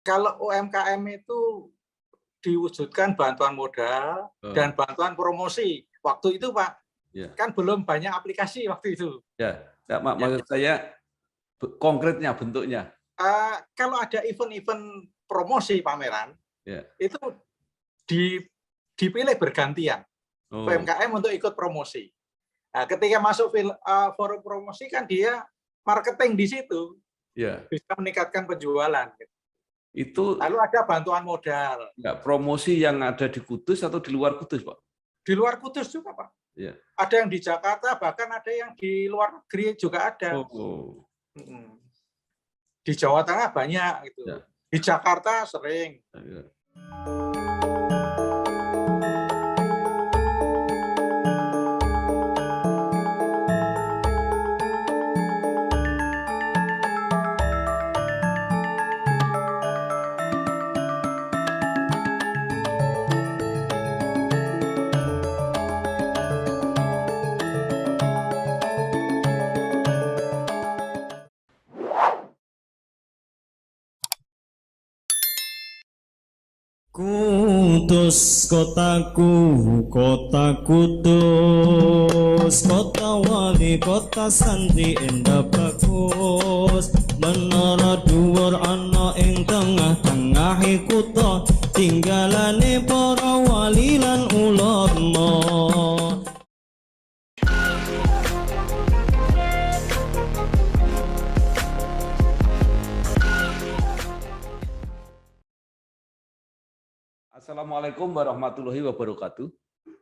Kalau UMKM itu diwujudkan bantuan modal dan bantuan promosi. Waktu itu Pak, kan belum banyak aplikasi waktu itu. Ya, maksud saya konkretnya bentuknya. Kalau ada event-event promosi pameran, itu dipilih bergantian UMKM untuk ikut promosi. Nah, ketika masuk forum promosi kan dia marketing di situ, bisa meningkatkan penjualan. Itu lalu ada bantuan modal. Promosi yang ada di Kudus atau di luar Kudus, Pak? Di luar Kudus juga, Pak. Ada yang di Jakarta, bahkan ada yang di luar negeri juga ada. Di Jawa Tengah banyak gitu. Di Jakarta sering. Kudus kotaku, kota Kudus, kota wali, kota santri indah bagus. Menara dhuwur ana ing tengah-tengahe kutha, tinggalane para wali lan ulama. Assalamualaikum warahmatullahi wabarakatuh.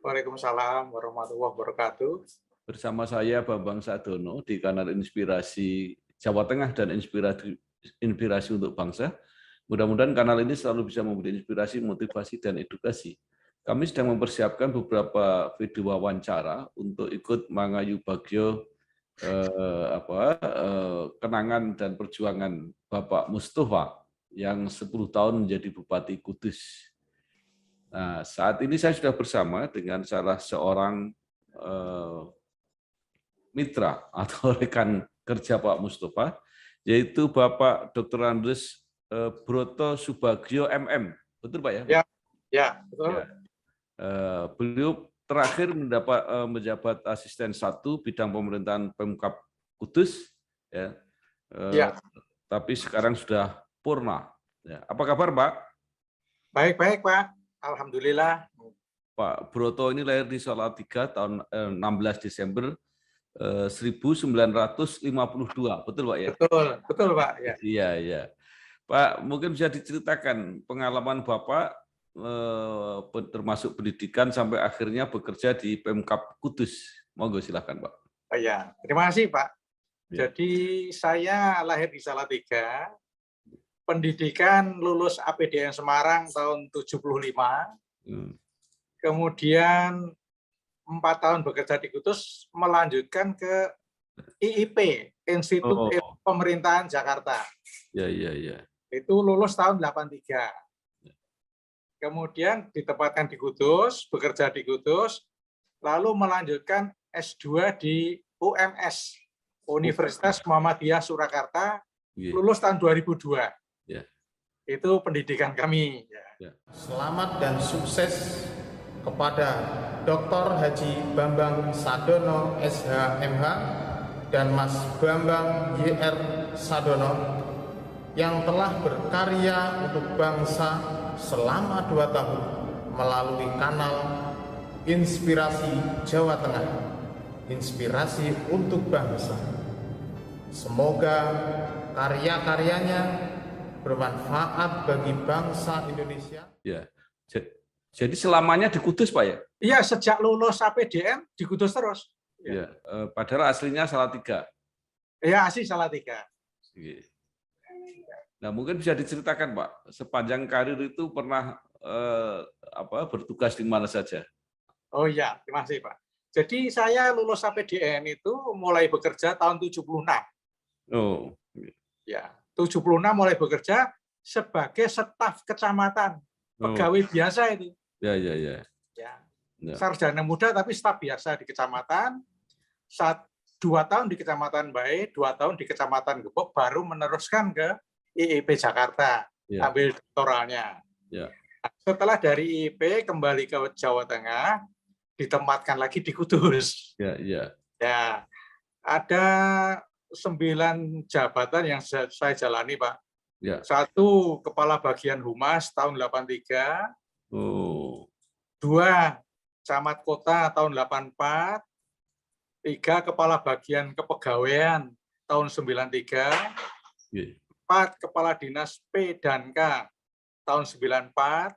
Waalaikumsalam warahmatullahi wabarakatuh. Bersama saya Bambang Sadono di kanal Inspirasi Jawa Tengah dan Inspirasi untuk Bangsa. Mudah-mudahan kanal ini selalu bisa memberi inspirasi, motivasi, dan edukasi. Kami sedang mempersiapkan beberapa video wawancara untuk ikut mangayu bagyo kenangan dan perjuangan Bapak Mustofa yang 10 tahun menjadi Bupati Kudus. Nah, saat ini saya sudah bersama dengan salah seorang mitra atau rekan kerja Pak Mustofa, yaitu Bapak Dr. Andes Broto Subagio MM. Betul Pak ya? Ya, betul. Ya. Beliau terakhir menjabat asisten 1 bidang pemerintahan Pemkab Kudus, ya. Tapi sekarang sudah purna. Ya. Apa kabar Pak? Baik-baik Pak. Alhamdulillah. Pak Broto ini lahir di Salatiga tahun 16 Desember 1952, betul Pak ya? Betul Pak. Iya. Pak, mungkin bisa diceritakan pengalaman Bapak termasuk pendidikan sampai akhirnya bekerja di Pemkab Kudus. Monggo silakan Pak. Ya, terima kasih Pak. Jadi saya lahir di Salatiga. Pendidikan lulus APDN Semarang tahun 75, kemudian 4 tahun bekerja di Kudus, melanjutkan ke IIP, Institut Ilmu Pemerintahan Jakarta. Ya. Itu lulus tahun 83. Kemudian ditempatkan di Kudus, bekerja di Kudus, lalu melanjutkan S2 di UMS, Universitas Muhammadiyah Surakarta, lulus tahun 2002. Itu pendidikan kami. Selamat dan sukses kepada Dr. Haji Bambang Sadono SH MH dan Mas Bambang YR Sadono yang telah berkarya untuk bangsa selama 2 tahun melalui kanal Inspirasi Jawa Tengah, Inspirasi untuk Bangsa. Semoga karya-karyanya bermanfaat bagi bangsa Indonesia. Ya. Jadi selamanya di Kudus, Pak ya? Iya, sejak lulus APDN di Kudus terus. Ya. Padahal aslinya Salatiga. Iya, asli Salatiga. Nah, mungkin bisa diceritakan, Pak, sepanjang karir itu pernah bertugas di mana saja? Oh iya, terima kasih, Pak. Jadi saya lulus APDN itu mulai bekerja tahun 76. Oh. Ya. 76 mulai bekerja sebagai staf kecamatan, pegawai biasa itu. Ya. Sarjana muda tapi staf biasa di kecamatan. 2 tahun di Kecamatan Bae, 2 tahun di Kecamatan Gebok, baru meneruskan ke IIP Jakarta. Ya. ambil doktoralnya. Ya. Setelah dari IP kembali ke Jawa Tengah, ditempatkan lagi di Kudus. Ya. Ya, ada 9 jabatan yang saya jalani, Pak. Ya. 1, Kepala Bagian Humas tahun 83. Oh. 2, Camat Kota tahun 84. 3, Kepala Bagian Kepegawaian tahun 93. 4, Kepala Dinas P dan K tahun 94.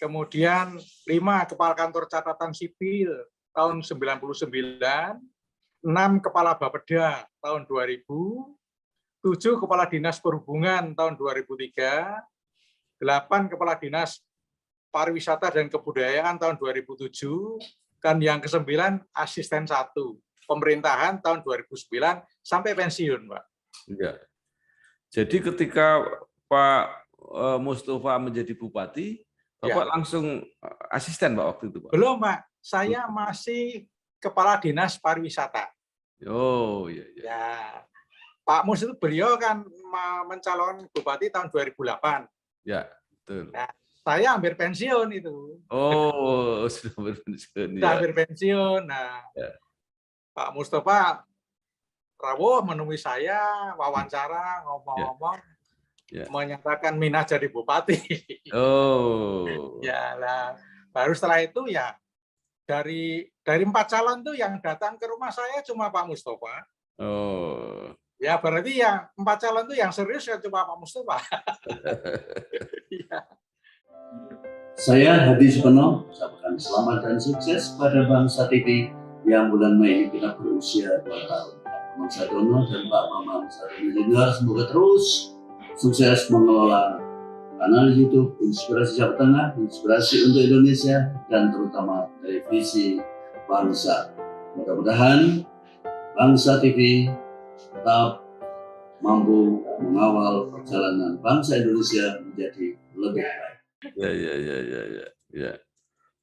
Kemudian 5, Kepala Kantor Catatan Sipil tahun 99. 6, Kepala Bapeda tahun 2000. 7, Kepala Dinas Perhubungan tahun 2003. 8, Kepala Dinas Pariwisata dan Kebudayaan tahun 2007. Dan yang ke-9, Asisten 1 Pemerintahan tahun 2009 sampai pensiun, Pak. Ya. Jadi ketika Pak Mustafa menjadi bupati, Bapak langsung asisten, Pak, waktu itu, Pak? Belum, Pak. Saya masih Kepala Dinas Pariwisata. Oh, iya. Ya. Pak Mus itu beliau kan mencalon bupati tahun 2008. Ya, betul. Nah, saya hampir pensiun itu. Oh, sudah hampir pensiun. Sudah hampir pensiun. Nah, Pak Mustafa rawuh menemui saya, wawancara, ngomong-ngomong, menyatakan minat jadi bupati. Oh. Ya lah. Baru setelah itu ya dari 4 calon tuh yang datang ke rumah saya cuma Pak Mustafa. Oh. Ya berarti yang 4 calon tuh yang serius ya cuma Pak Mustafa. Ya. Saya Hadi Supono, ucapkan selamat dan sukses pada Bangsa TV yang bulan Mei ini kita berusia 2 tahun. Pak Bambang Sadono dan Pak Bambang Sadono Junior semoga terus sukses mengelola kanal YouTube Inspirasi Jawa Tengah, Inspirasi untuk Indonesia, dan terutama televisi bangsa. Mudah-mudahan Bangsa TV tetap mampu mengawal perjalanan bangsa Indonesia menjadi lebih baik. Ya.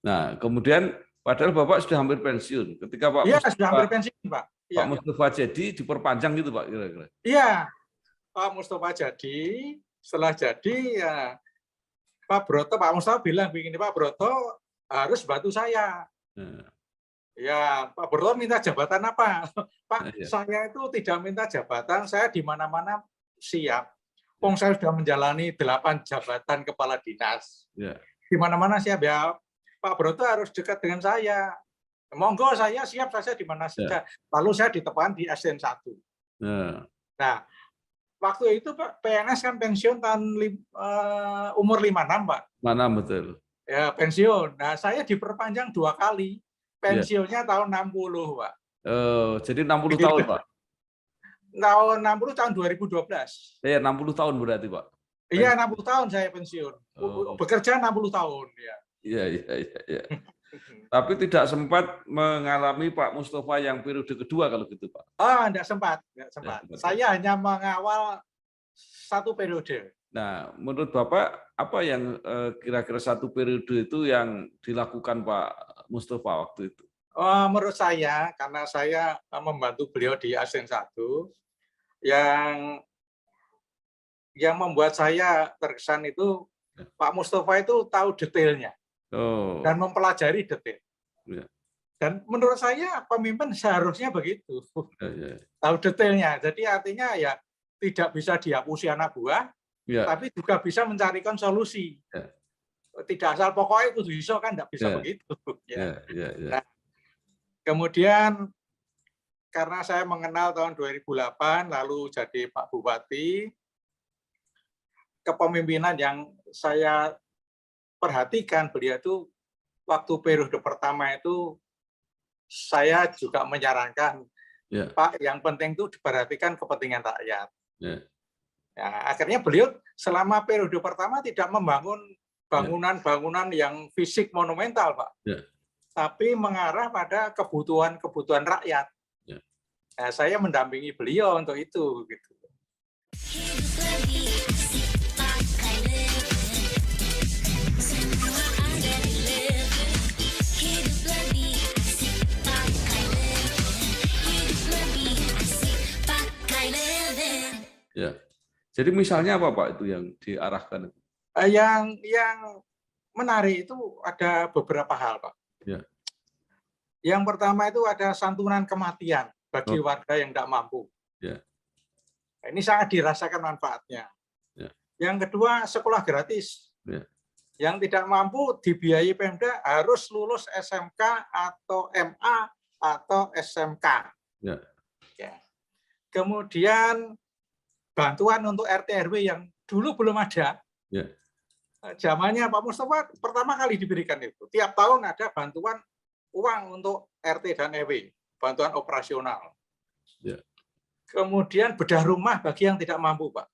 Nah, kemudian padahal Bapak sudah hampir pensiun. Ketika Pak sudah hampir pensiun, Pak. Pak Mustafa jadi diperpanjang gitu, Pak, kira-kira. Iya. Pak Mustafa jadi, setelah jadi ya Pak Mustafa bilang begini, Pak Broto harus bantu saya. Ya, Pak Broto minta jabatan apa? Pak, saya itu tidak minta jabatan, saya di mana-mana siap. Wong saya sudah menjalani 8 jabatan kepala dinas. Di mana-mana siap ya. Pak Broto harus dekat dengan saya. Monggo, saya siap saja di mana saja. Lalu saya ditempatkan di Asisten 1. Nah, waktu itu Pak PNS kan pensiun tahun umur 56, Pak. Mana betul. Ya, pensiun. Nah, saya diperpanjang 2 kali. Pensiunnya tahun 60, Pak. Jadi 60 tahun, Pak. Tahun 60 tahun 2012. Ya, 60 tahun berarti, Pak. Iya, 60 tahun saya pensiun. Bekerja 60 tahun, ya. Iya. Tapi tidak sempat mengalami Pak Mustafa yang periode kedua kalau gitu, Pak. Enggak sempat. Saya hanya mengawal 1 periode. Nah, menurut Bapak apa yang kira-kira 1 periode itu yang dilakukan Pak Mustafa waktu itu? Menurut saya, karena saya membantu beliau di Asisten 1, yang membuat saya terkesan itu Pak Mustafa itu tahu detailnya dan mempelajari detail. Dan menurut saya pemimpin seharusnya begitu, tahu detailnya. Jadi artinya ya tidak bisa dihapusi anak buah, tapi juga bisa mencarikan solusi. Tidak asal pokoknya itu bisa kan, tidak bisa begitu. Nah, kemudian karena saya mengenal tahun 2008 lalu jadi Pak Bupati, kepemimpinan yang saya perhatikan beliau itu waktu periode pertama itu saya juga menyarankan Pak, yang penting itu diperhatikan kepentingan rakyat. Nah, akhirnya beliau selama periode pertama tidak membangun bangunan-bangunan yang fisik monumental, Pak. Tapi mengarah pada kebutuhan-kebutuhan rakyat. Nah, saya mendampingi beliau untuk itu, gitu. Jadi misalnya apa Pak itu yang diarahkan? Yang menarik itu ada beberapa hal, Pak. Ya. Yang pertama itu ada santunan kematian bagi warga yang tidak mampu. Ya. Ini sangat dirasakan manfaatnya. Ya. Yang kedua, sekolah gratis. Ya. Yang tidak mampu dibiayai Pemda harus lulus SMK atau MA atau SMK. Ya. Ya. Kemudian bantuan untuk RT RW yang dulu belum ada. Ya. Zamannya Pak Mustafa pertama kali diberikan itu. Tiap tahun ada bantuan uang untuk RT dan RW, bantuan operasional. Ya. Kemudian bedah rumah bagi yang tidak mampu, Pak.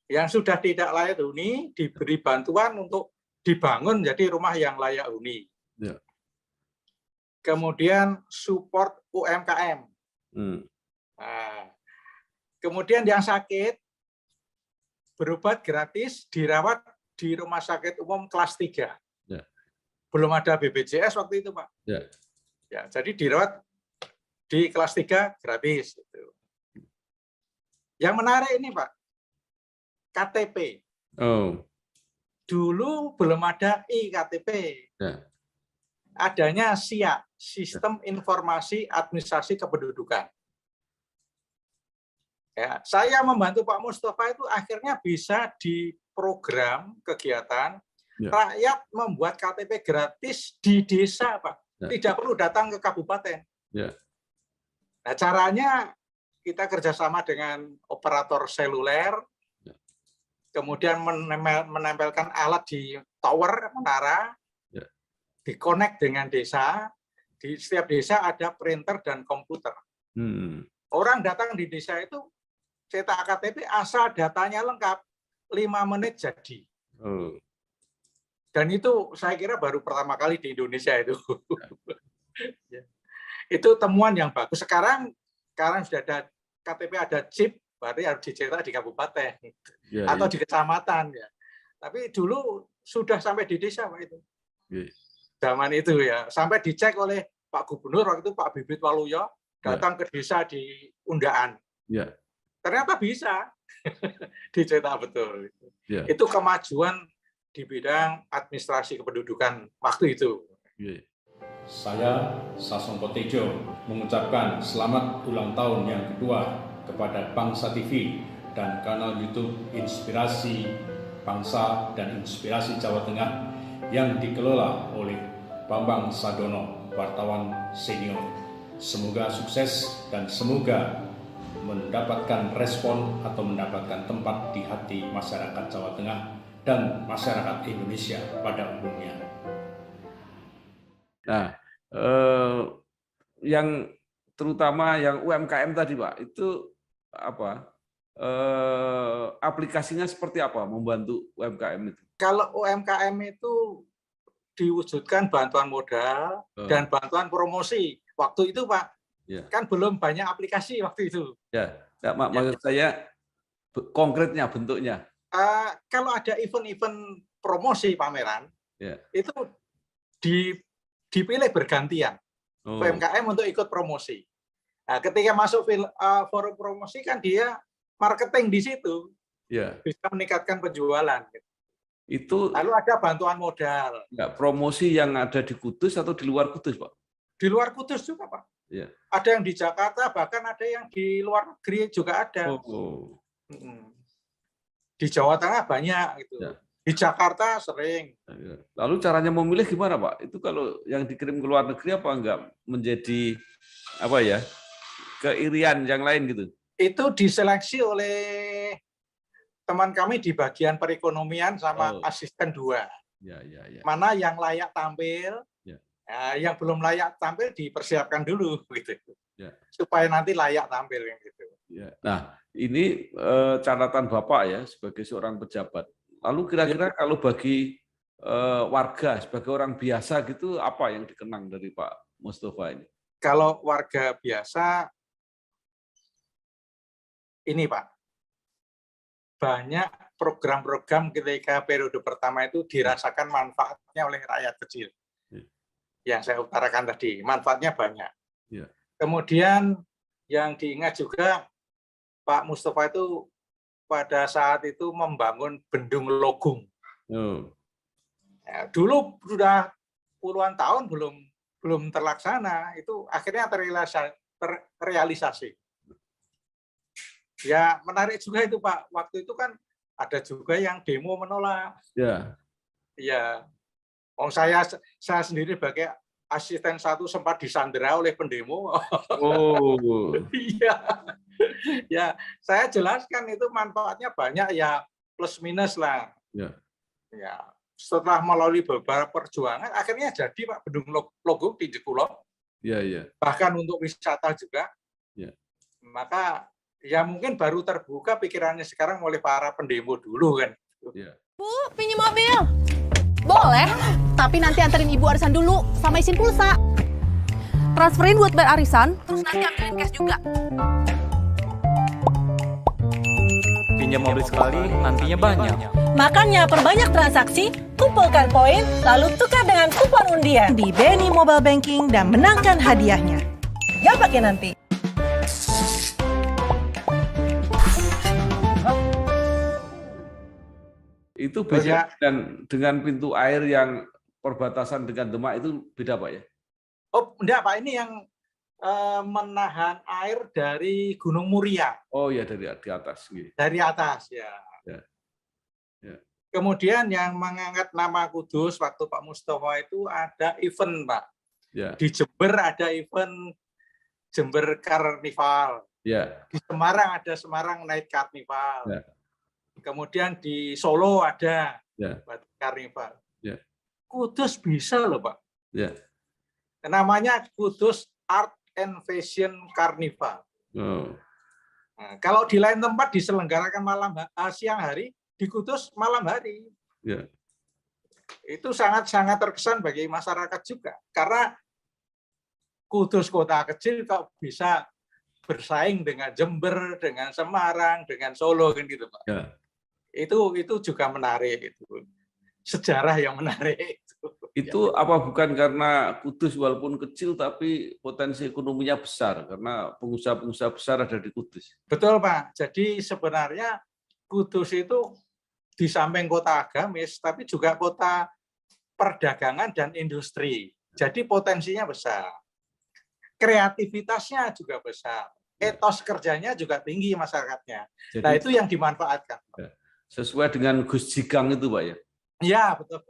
Yang sudah tidak layak huni diberi bantuan untuk dibangun jadi rumah yang layak huni. Ya. Kemudian support UMKM. Nah, kemudian yang sakit berobat gratis, dirawat di rumah sakit umum kelas 3. Ya. Belum ada BPJS waktu itu, Pak. Ya. Ya, jadi dirawat di kelas 3 gratis. Yang menarik ini, Pak, KTP. Dulu belum ada iKTP. Ya. Adanya SIA, Sistem Informasi Administrasi Kependudukan. Ya, saya membantu Pak Mustafa itu akhirnya bisa diprogram kegiatan rakyat membuat KTP gratis di desa, Pak. Tidak perlu datang ke kabupaten. Ya. Nah, caranya kita kerjasama dengan operator seluler, kemudian menempelkan alat di tower menara, dikonek dengan desa. Di setiap desa ada printer dan komputer. Orang datang di desa itu cetak KTP asal datanya lengkap, 5 menit jadi. Dan itu saya kira baru pertama kali di Indonesia itu. Itu temuan yang bagus. Sekarang sudah ada KTP, ada chip, berarti harus dicetak di kabupaten atau di kecamatan ya. Tapi dulu sudah sampai di desa, Pak, itu. Zaman itu ya, sampai dicek oleh Pak Gubernur waktu itu, Pak Bibit Waluyo, datang ke desa di Undaan. Ternyata bisa dicetak betul. Itu kemajuan di bidang administrasi kependudukan waktu itu. Saya, Sasongko Tejo, mengucapkan selamat ulang tahun yang kedua kepada Bangsa TV dan kanal YouTube Inspirasi Bangsa dan Inspirasi Jawa Tengah yang dikelola oleh Bambang Sadono, wartawan senior. Semoga sukses dan semoga mendapatkan respon atau mendapatkan tempat di hati masyarakat Jawa Tengah dan masyarakat Indonesia pada umumnya. Nah, yang terutama yang UMKM tadi, Pak, itu apa? Aplikasinya seperti apa membantu UMKM itu? Kalau UMKM itu diwujudkan bantuan modal dan bantuan promosi. Waktu itu, Pak, kan belum banyak aplikasi waktu itu. Maksud saya konkretnya bentuknya. Kalau ada event-event promosi pameran, itu dipilih bergantian UMKM untuk ikut promosi. Nah, ketika masuk forum promosi kan dia marketing di situ, bisa meningkatkan penjualan. Itu lalu ada bantuan modal. Promosi yang ada di Kudus atau di luar Kudus, Pak? Di luar Kudus juga, Pak. Ada yang di Jakarta, bahkan ada yang di luar negeri juga ada. Di Jawa Tengah banyak gitu. Di Jakarta sering. Lalu caranya memilih gimana, Pak? Itu kalau yang dikirim ke luar negeri apa enggak menjadi keirian yang lain gitu? Itu diseleksi oleh teman kami di bagian perekonomian sama asisten 2. Mana yang layak tampil, yang belum layak tampil dipersiapkan dulu gitu. Supaya nanti layak tampil gitu. Nah, ini catatan Bapak ya sebagai seorang pejabat. Lalu kira-kira kalau bagi warga sebagai orang biasa gitu apa yang dikenang dari Pak Mustafa ini? Kalau warga biasa ini, Pak, banyak program-program ketika periode pertama itu dirasakan manfaatnya oleh rakyat kecil. Yang saya utarakan tadi, manfaatnya banyak. Kemudian yang diingat juga Pak Mustafa itu pada saat itu membangun Bendung Logung. Oh. Ya, dulu sudah puluhan tahun belum terlaksana, itu akhirnya terrealisasi. Ya menarik juga itu Pak. Waktu itu kan ada juga yang demo menolak. Ya. Ya, saya sendiri sebagai asisten satu sempat disandera oleh pendemo. Oh. Iya, ya saya jelaskan itu manfaatnya banyak ya, plus minus lah. Ya. Ya, setelah melalui beberapa perjuangan, akhirnya jadi Pak Bendung Logung di Jekulo. Ya, ya. Bahkan untuk wisata juga. Ya. Maka ya mungkin baru terbuka pikirannya sekarang oleh para pendemo dulu kan. Ya. Bu, pinjam mobil. Boleh, tapi nanti anterin ibu arisan dulu sama isin pulsa. Transferin buat bayar arisan, terus nanti ambilin cash juga. Pinjam mobil sekali, nantinya banyak. Makanya perbanyak transaksi, kumpulkan poin, lalu tukar dengan kupon undian di BNI Mobile Banking dan menangkan hadiahnya. Gak pakai nanti. Itu beda dengan pintu air yang perbatasan dengan Demak itu beda Pak ya? Oh enggak Pak, ini yang menahan air dari Gunung Muria. Oh ya, dari di atas. Dari atas ya. Ya. Ya. Kemudian yang mengangkat nama Kudus waktu Pak Mustafa itu ada event Pak. Ya. Di Jember ada event Jember Carnival. Ya. Di Semarang ada Semarang Night Carnival. Ya. Kemudian di Solo ada Carnival. Ya. Kudus bisa loh Pak. Ya. Namanya Kudus Art and Fashion Carnival. Oh. Nah, kalau di lain tempat diselenggarakan siang hari, di Kudus malam hari. Ya. Itu sangat-sangat terkesan bagi masyarakat juga. Karena Kudus kota kecil kok bisa bersaing dengan Jember, dengan Semarang, dengan Solo kan gitu Pak. Ya. Itu juga menarik itu. Sejarah yang menarik itu. Itu apa bukan karena Kudus walaupun kecil tapi potensi ekonominya besar karena pengusaha-pengusaha besar ada di Kudus. Betul Pak. Jadi sebenarnya Kudus itu di samping kota agamis tapi juga kota perdagangan dan industri. Jadi potensinya besar. Kreativitasnya juga besar. Etos kerjanya juga tinggi masyarakatnya. Jadi, nah itu yang dimanfaatkan. Sesuai dengan Gus Jigang itu Pak ya? Iya betul.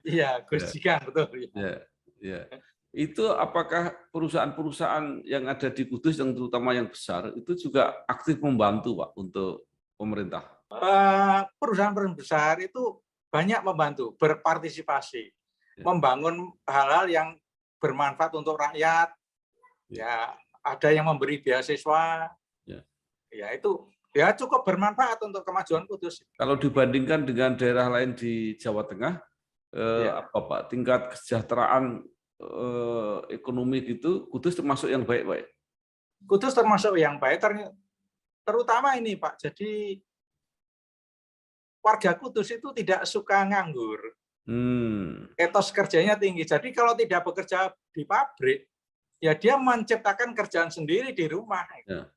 Iya Gus Jigang betul. Ya, ya. Itu apakah perusahaan-perusahaan yang ada di Kudus yang terutama yang besar itu juga aktif membantu Pak untuk pemerintah? Perusahaan-perusahaan besar itu banyak membantu, berpartisipasi, membangun hal-hal yang bermanfaat untuk rakyat. Ya, ada yang memberi beasiswa. Ya itu ya cukup bermanfaat untuk kemajuan Kudus. Kalau dibandingkan dengan daerah lain di Jawa Tengah, apa Pak tingkat kesejahteraan ekonomi gitu, Kudus termasuk yang baik Pak? Kudus termasuk yang baik, terutama ini Pak. Jadi warga Kudus itu tidak suka nganggur. Etos kerjanya tinggi. Jadi kalau tidak bekerja di pabrik, ya dia menciptakan kerjaan sendiri di rumah. Ya.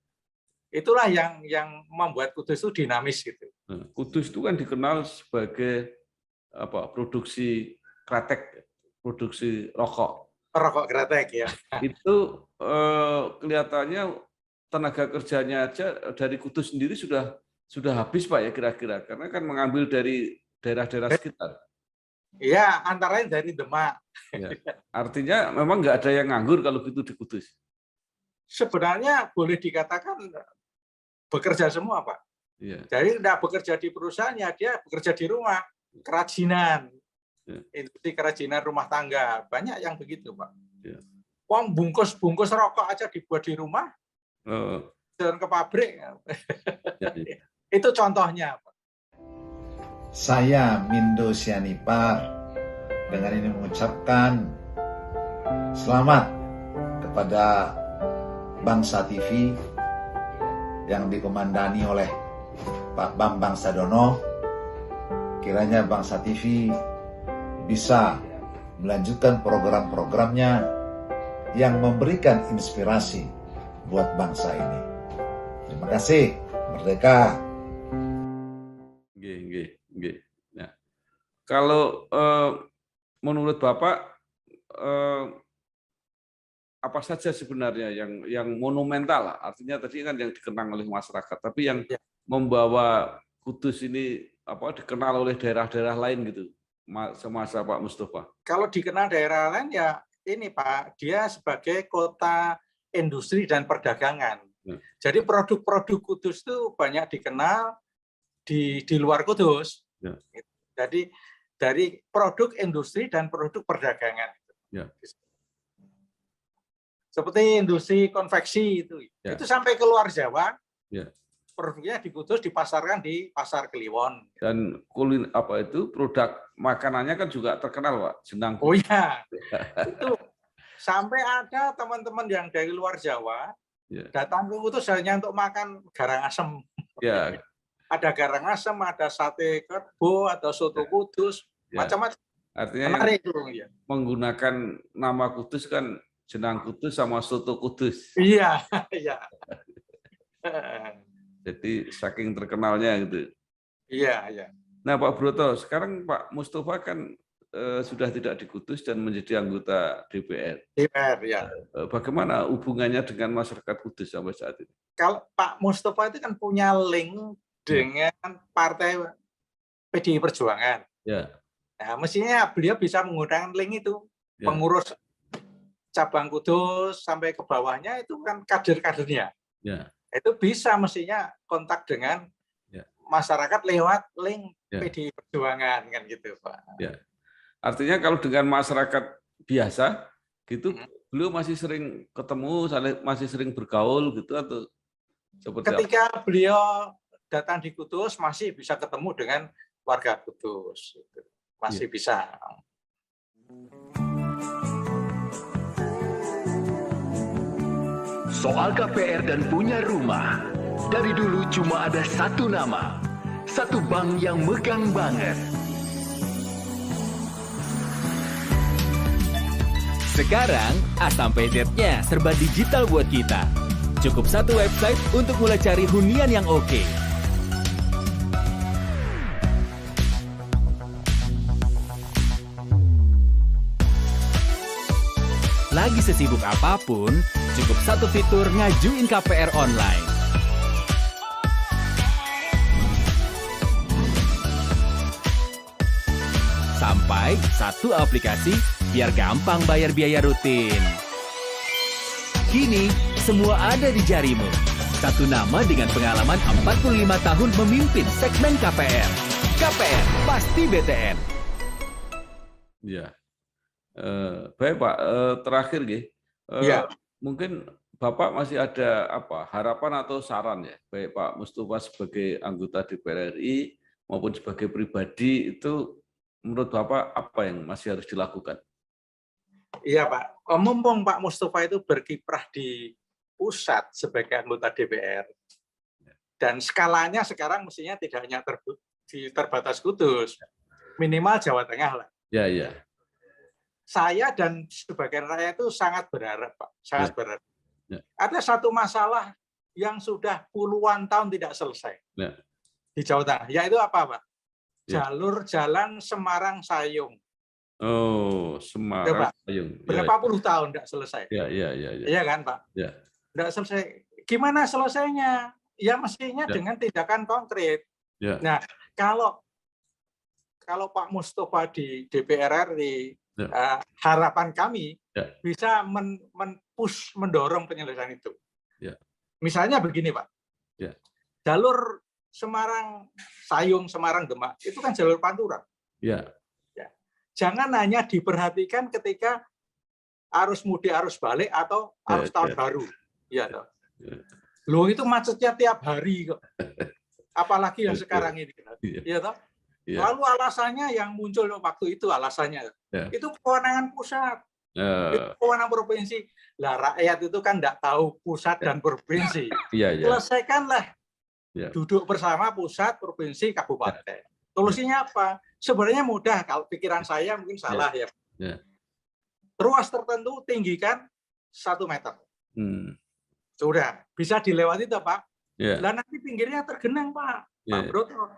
Itulah yang membuat Kudus itu dinamis gitu. Kudus itu kan dikenal sebagai apa? Produksi kretek, produksi rokok. Rokok kretek ya. Itu kelihatannya tenaga kerjanya aja dari Kudus sendiri sudah habis Pak ya kira-kira, karena kan mengambil dari daerah-daerah sekitar. Iya, antara lain dari Demak. Ya. Artinya memang nggak ada yang nganggur kalau gitu di Kudus. Sebenarnya boleh dikatakan bekerja semua, Pak. Ya. Jadi tidak bekerja di perusahaannya, dia bekerja di rumah, kerajinan, industri kerajinan rumah tangga, banyak yang begitu, Pak. Ya. Uang bungkus rokok aja dibuat di rumah, jalan ke pabrik. Ya, ya. Itu contohnya, Pak. Saya Mindo Sianipar dengan ini mengucapkan selamat kepada Bangsa TV yang dikomandani oleh Pak Bambang Sadono. Kiranya Bangsa TV bisa melanjutkan program-programnya yang memberikan inspirasi buat bangsa ini. Terima kasih. Merdeka. Nggih. Nah, kalau menurut Bapak apa saja sebenarnya yang monumental, artinya tadi kan yang dikenang oleh masyarakat, tapi yang membawa Kudus ini dikenal oleh daerah-daerah lain gitu semasa Pak Mustofa? Kalau dikenal daerah lain ya ini Pak, dia sebagai kota industri dan perdagangan. Jadi produk-produk Kudus itu banyak dikenal di luar Kudus. Jadi dari produk industri dan produk perdagangan. Seperti industri konveksi itu sampai ke luar Jawa. Produknya di Kudus dipasarkan di Pasar Kliwon. Dan produk makanannya kan juga terkenal, Pak, jenang. Oh iya, itu sampai ada teman-teman yang dari luar Jawa datang ke Kudus hanya untuk makan garang asem. Ya. Ada garang asem, ada sate kebo, ada soto Kudus, macam-macam. Artinya itu, menggunakan nama Kudus kan jenang Kudus sama soto Kudus. Iya. Jadi saking terkenalnya gitu. Iya. Nah Pak Broto, sekarang Pak Mustofa kan sudah tidak di Kudus dan menjadi anggota DPR. Ya. Bagaimana hubungannya dengan masyarakat Kudus sampai saat ini? Kalau Pak Mustofa itu kan punya link dengan partai PDI Perjuangan. Ya. Nah, mestinya beliau bisa menggunakan link itu, pengurus cabang Kudus sampai ke bawahnya itu kan kader-kadernya. Ya. Itu bisa mestinya kontak dengan masyarakat lewat link PDI Perjuangan kan gitu Pak. Ya. Artinya kalau dengan masyarakat biasa gitu, beliau masih sering ketemu, masih sering bergaul gitu atau seperti ketika beliau datang di Kudus masih bisa ketemu dengan warga Kudus, masih bisa. Soal KPR dan punya rumah, dari dulu cuma ada satu nama, satu bank yang megang banget. Sekarang A sampai Z-nya serba digital buat kita. Cukup satu website untuk mulai cari hunian yang oke. Lagi sesibuk apapun, cukup satu fitur ngajuin KPR online. Sampai satu aplikasi biar gampang bayar biaya rutin. Kini, semua ada di jarimu. Satu nama dengan pengalaman 45 tahun memimpin segmen KPR. KPR, pasti BTN. Ya. Baik Pak, terakhir mungkin Bapak masih ada harapan atau saran ya, baik Pak Mustofa sebagai anggota DPR RI maupun sebagai pribadi itu menurut Bapak apa yang masih harus dilakukan? Iya Pak, mumpung Pak Mustofa itu berkiprah di pusat sebagai anggota DPR dan skalanya sekarang mestinya tidak hanya terbatas Kudus, minimal Jawa Tengah lah. Ya. Saya dan sebagian rakyat itu sangat berharap, Pak. Sangat berharap. Ada satu masalah yang sudah puluhan tahun tidak selesai di Jawa Tengah. Yaitu apa, Pak? Jalur jalan Semarang-Sayung. Oh, Semarang-Sayung. Berapa puluh tahun tidak selesai. Iya kan, Pak? Tidak selesai. Gimana selesainya? Ya mestinya dengan tindakan konkret. Nah, kalau Pak Mustofa di DPR RI, harapan kami bisa mendorong penyelesaian itu. Misalnya begini Pak, jalur Semarang-Sayung, Semarang-Demak itu kan jalur pantura. Jangan hanya diperhatikan ketika arus mudik, arus balik atau arus tahun baru. Loh itu macetnya tiap hari kok. Apalagi yang sekarang ini. Lalu alasannya yang muncul waktu itu alasannya itu kewenangan pusat, itu kewenangan provinsi. Lah rakyat itu kan tidak tahu pusat dan provinsi. Selesaikanlah, duduk bersama pusat, provinsi, kabupaten. Solusinya apa? Sebenarnya mudah. Kalau pikiran saya mungkin salah ya. Ruas tertentu tinggikan 1 meter. Sudah bisa dilewati, Pak. Ya. Lah nanti pinggirnya tergenang, Pak. Pak Ya. Broto.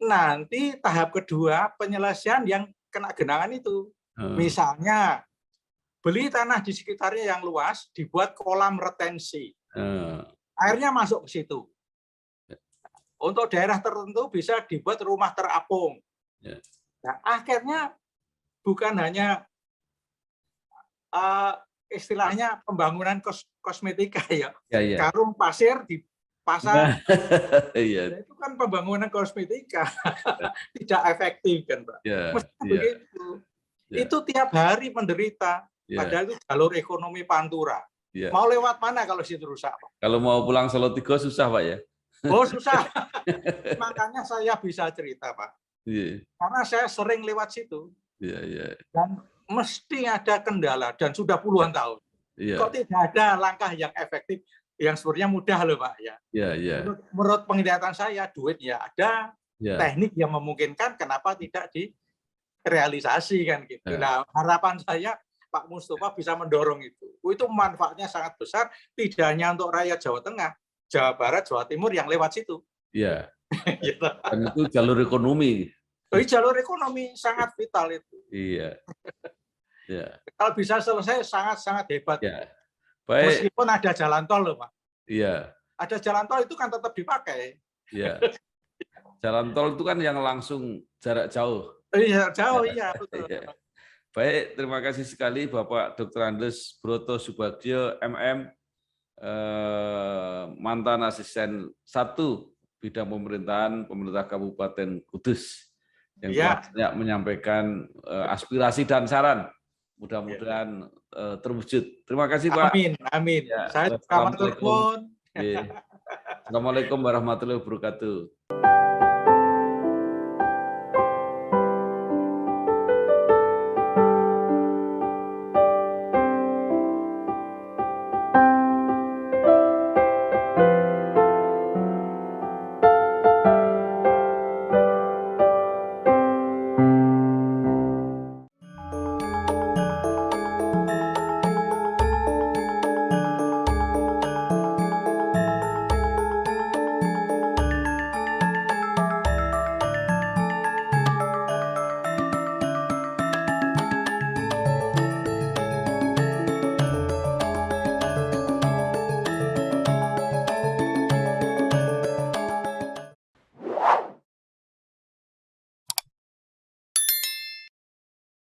Nanti tahap kedua penyelesaian yang kena genangan itu. Misalnya beli tanah di sekitarnya yang luas, dibuat kolam retensi. Airnya masuk ke situ. Untuk daerah tertentu bisa dibuat rumah terapung. Nah, akhirnya bukan hanya istilahnya pembangunan kosmetika ya. Karung pasir dipasang. Itu kan pembangunan kosmetika. Tidak efektif kan, Pak. Mesti begitu. Itu tiap hari menderita. Padahal itu jalur ekonomi Pantura. Mau lewat mana kalau situ rusak, Pak? Kalau mau pulang Solo Tigo susah, Pak ya? Oh, susah. Makanya saya bisa cerita, Pak. Karena saya sering lewat situ. Dan mesti ada kendala dan sudah puluhan tahun. Kok tidak ada langkah yang efektif yang sebenarnya mudah loh, Pak ya. Menurut penglihatan saya duit ya ada, teknik yang memungkinkan, kenapa tidak direalisasi kan gitu. Nah, harapan saya Pak Mustafa bisa mendorong itu. Itu manfaatnya sangat besar, tidak hanya untuk rakyat Jawa Tengah, Jawa Barat, Jawa Timur yang lewat situ. Iya. Dan itu jalur ekonomi. Jalur ekonomi sangat vital itu. Iya. Kalau bisa selesai sangat-sangat hebat. Baik. Meskipun ada jalan tol loh, Pak. Iya. Ada jalan tol itu kan tetap dipakai. Iya. Jalan tol itu kan yang langsung jarak jauh. Iya, jauh, iya, betul. Baik, terima kasih sekali Bapak Dr. Andes Broto Subagio, MM, mantan asisten 1 bidang pemerintahan pemerintah Kabupaten Kudus, yang banyak menyampaikan aspirasi dan saran. Mudah-mudahan terwujud. Terima kasih, Pak. Amin, amin. Saya Assalamualaikum warahmatullahi wabarakatuh.